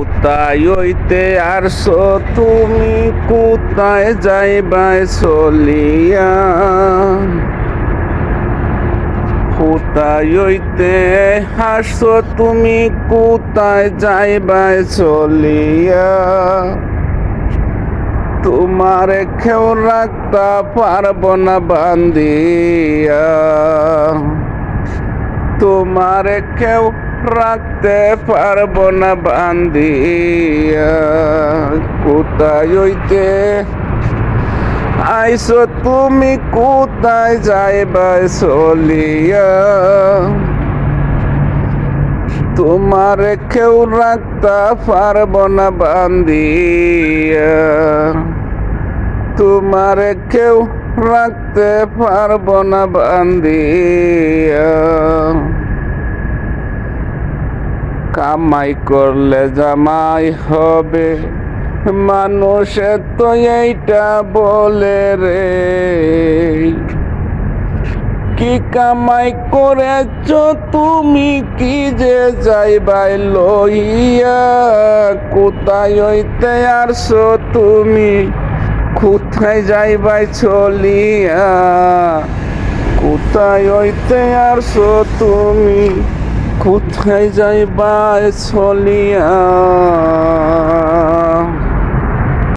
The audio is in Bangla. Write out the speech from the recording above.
কোথায় হইতে আসছো তুমি, কোথায় যাইবাই চলিয়া? কোথায় হইতে আসছো তুমি, কোথায় যাইবাই চলিয়া? তোমারে কেউ রাখতে পারবো না বান্ধিয়া, তোমারে কেউ রাখতে পারবো না বান্ধিয়া। কোথায় হইতে আইসো তুমি, কোথায় যাইবাই চলিয়া? তোমারে কেউ রাখতে পারবো না বান্ধিয়া, তোমারে কেউ রাখতে পারবো না বান্ধিয়া। কামাই করলে জামাই হবে, মানুষে তো এইটা বলে রে। কি কামাই করেছ তুমি, কি যে যাইবাই লইয়া? কোথায় হইতে আসছো তুমি, কোথায় যাইবাই চলিয়া? কোথায় হইতে আসছো তুমি, কোথায় যাইবাই চলিয়া?